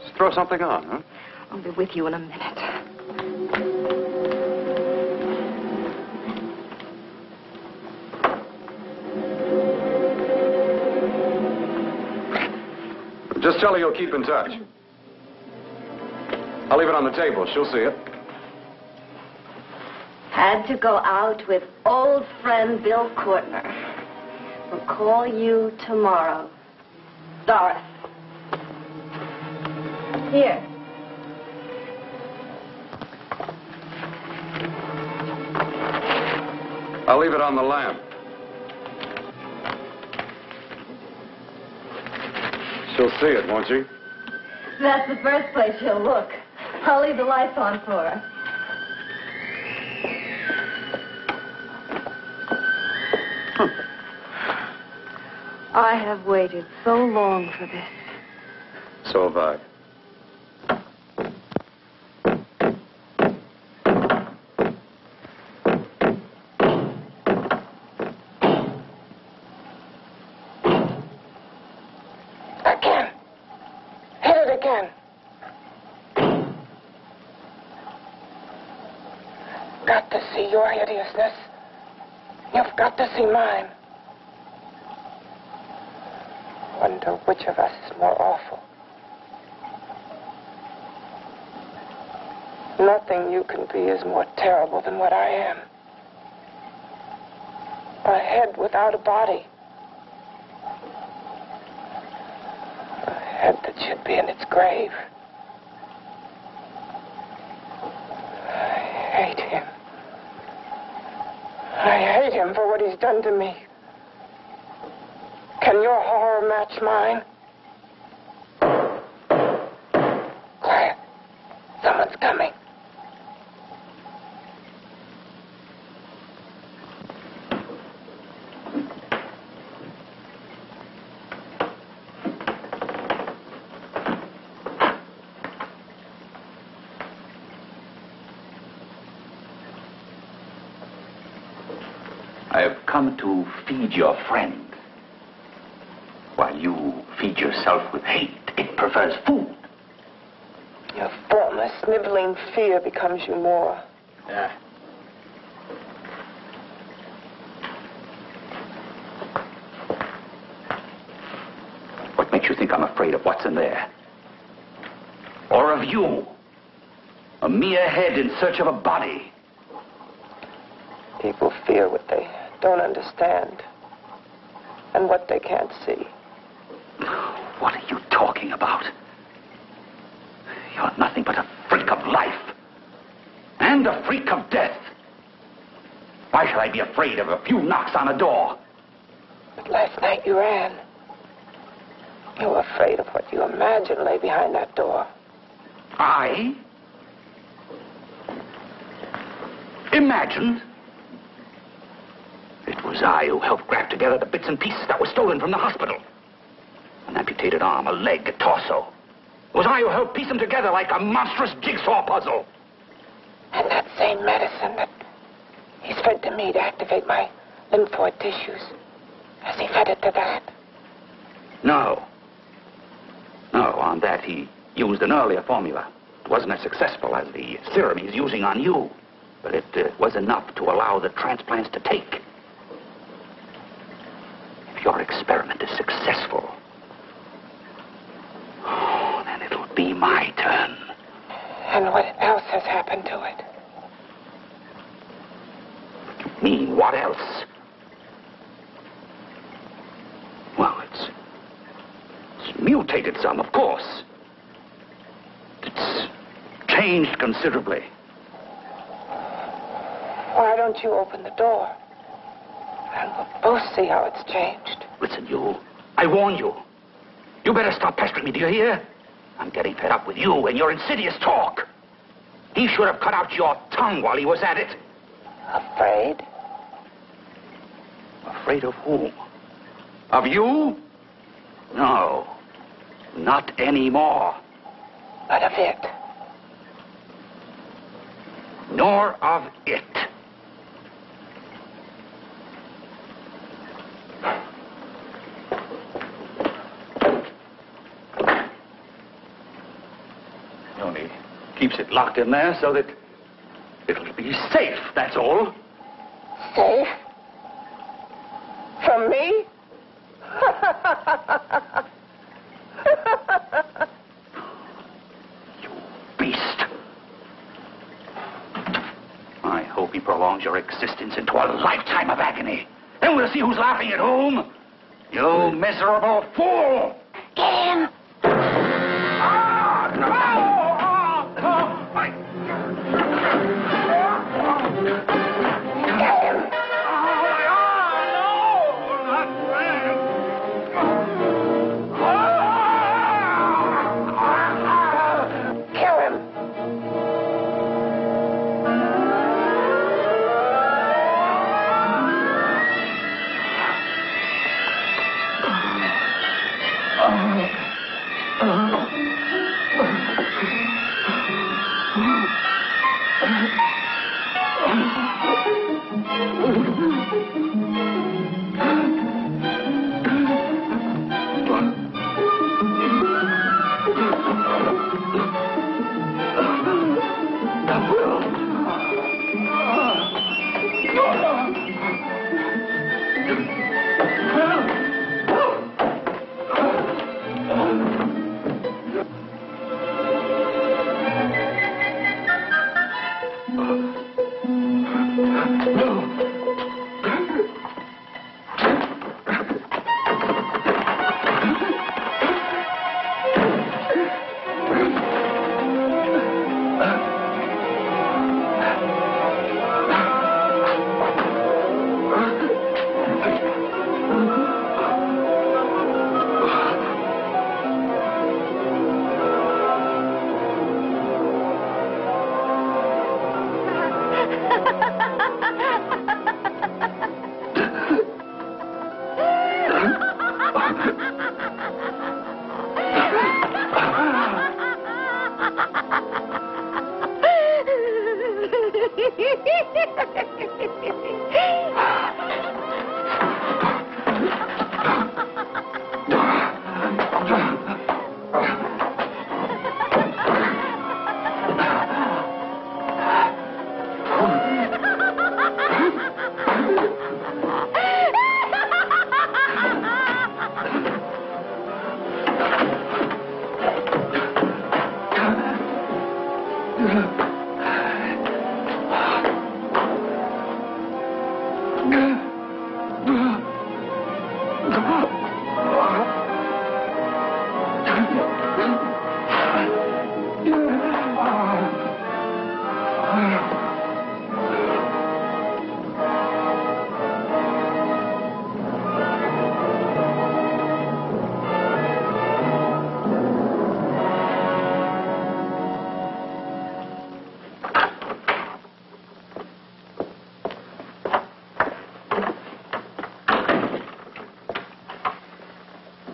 D: Just throw something on, huh?
I: I'll be with you in a minute.
D: Just tell her you'll keep in touch. I'll leave it on the table. She'll see it.
H: Had to go out with old friend Bill Courtner. We'll call you tomorrow. Doris. Here.
D: I'll leave it on the lamp. She'll see it, won't she?
H: That's the first place she'll look. I'll leave the lights on for her.
I: I have waited so long for this.
D: So have I.
C: Again. Hit it again. Got to see your hideousness. You've got to see mine. Wonder which of us is more awful. Nothing you can be is more terrible than what I am. A head without a body. A head that should be in its grave. I hate him. I hate him for what he's done to me. Can your horror match mine? Quiet. Someone's coming.
G: I have come to feed your friend. While you feed yourself with hate, it prefers food.
C: Your formless, sniveling fear becomes you more.
G: Yeah. What makes you think I'm afraid of what's in there? Or of you? A mere head in search of a body.
C: People fear what they don't understand and what they can't see.
G: What are you talking about? You're nothing but a freak of life. And a freak of death. Why should I be afraid of a few knocks on a door?
C: But last night you ran. You were afraid of what you imagined lay behind that door.
G: I? Imagined? It was I who helped grab together the bits and pieces that were stolen from the hospital. An amputated arm, a leg, a torso. It was I who helped piece them together like a monstrous jigsaw puzzle.
C: And that same medicine that He's fed to me to activate my lymphoid tissues. Has he fed it to that?
G: No. No, on that he used an earlier formula. It wasn't as successful as the serum he's using on you, but it was enough to allow the transplants to take. If your experiment is successful, then it'll be my turn.
C: And what else has happened to it?
G: You mean, what else? Well, it's mutated some, of course. It's changed considerably.
C: Why don't you open the door? And we'll both see how it's changed.
G: Listen, you. I warn you. You better stop pestering me, do you hear? I'm getting fed up with you and your insidious talk. He should have cut out your tongue while he was at it.
C: Afraid?
G: Afraid of whom? Of you? No. Not anymore.
C: But of it.
G: Nor of it. He only keeps it locked in there so that it'll be safe, that's all.
C: Safe? From me?
G: You beast. I hope he prolongs your existence into a lifetime of agony. Then we'll see who's laughing at whom. You miserable fool!
C: Get him!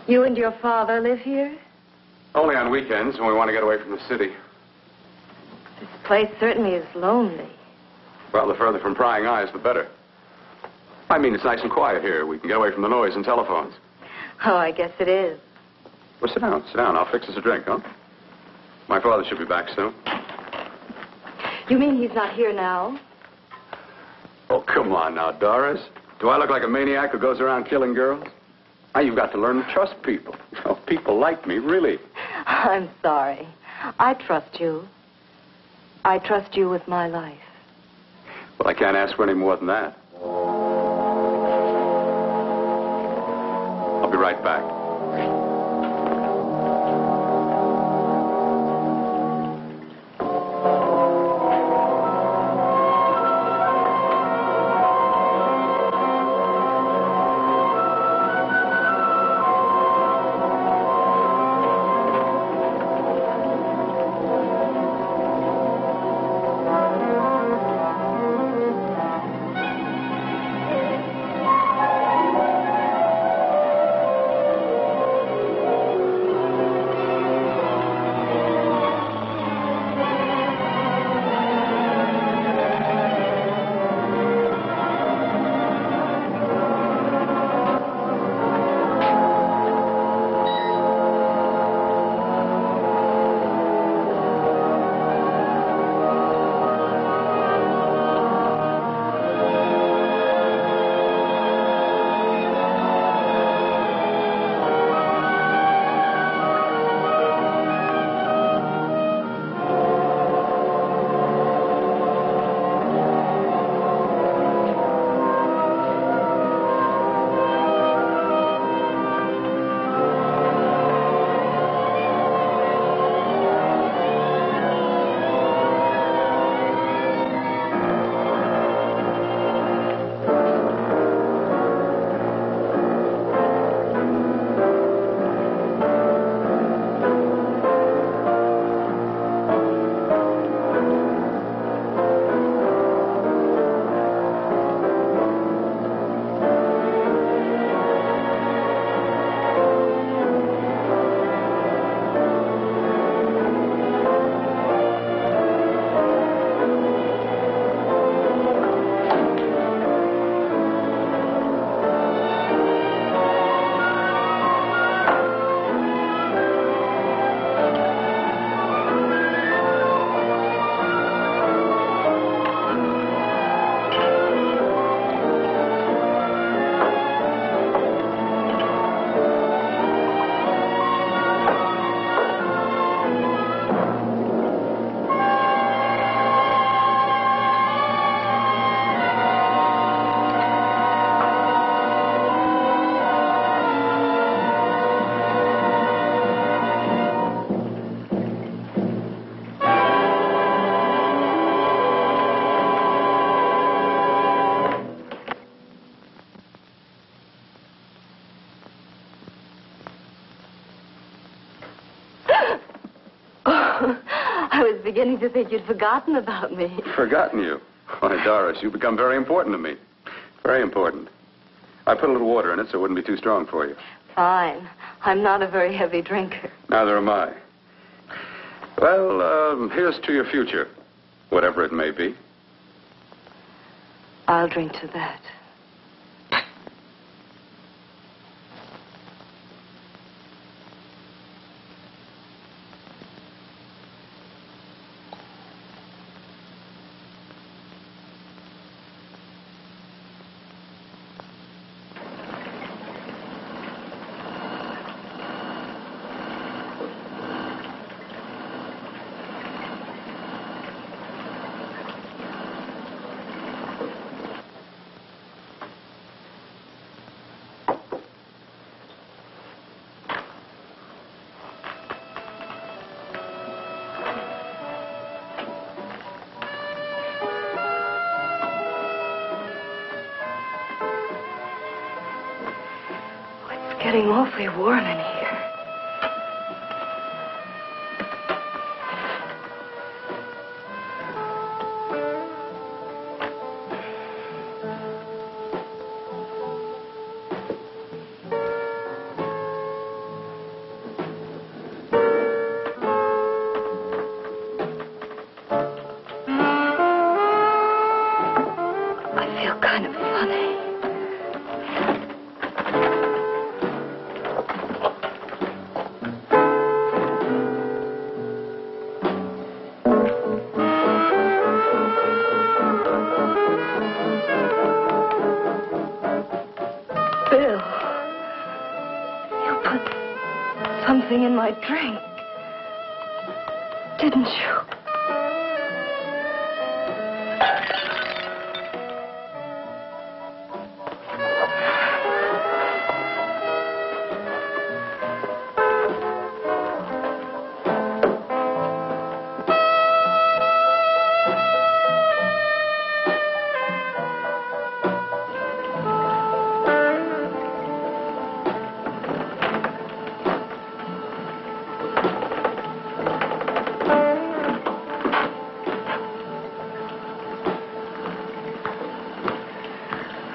I: You and your father live here?
D: Only on weekends when we want to get away from the city.
I: This place certainly is lonely.
D: Well, the further from prying eyes, the better. I mean, it's nice and quiet here. We can get away from the noise and telephones.
I: Oh, I guess it is.
D: Well, sit down. Sit down. I'll fix us a drink, huh? My father should be back soon.
I: You mean he's not here now?
D: Oh, come on now, Doris. Do I look like a maniac who goes around killing girls? Now, you've got to learn to trust people. Oh, people like me, really.
I: I'm sorry. I trust you. I trust you with my life.
D: Well, I can't ask for any more than that. I'll be right back.
I: I was beginning to think you'd forgotten about me.
D: Forgotten you? Why, Doris, you've become very important to me. Very important. I put a little water in it so it wouldn't be too strong for you.
I: Fine. I'm not a very heavy drinker.
D: Neither am I. Well, here's to your future, whatever it may be.
I: I'll drink to that. Getting awfully warm in here. something in my drink. Didn't you?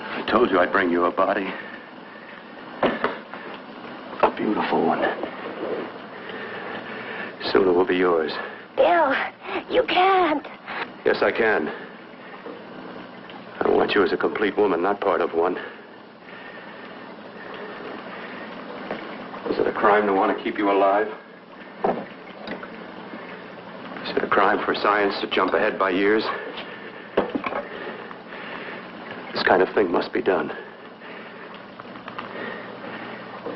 D: I told you I'd bring you a body. A beautiful one. Soon it will be yours.
H: Bill, you can't.
D: Yes, I can. I want you as a complete woman, not part of one. Is it a crime to want to keep you alive? Is it a crime for science to jump ahead by years? This kind of thing must be done.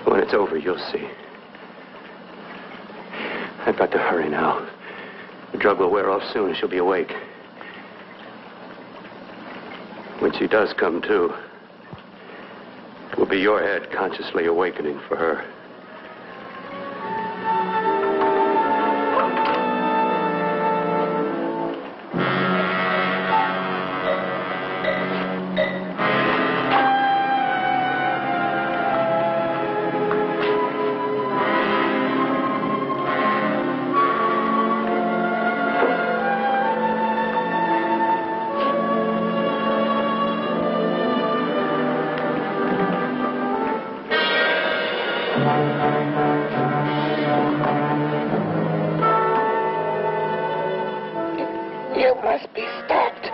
D: When it's over, you'll see. I've got to hurry now. The drug will wear off soon and she'll be awake. When she does come to, it will be your head consciously awakening for her.
C: You must be stopped.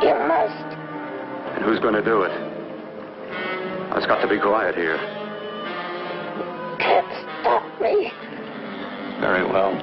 C: You must.
D: And who's going to do it? It's got to be quiet here.
C: Can't stop me.
D: Very well.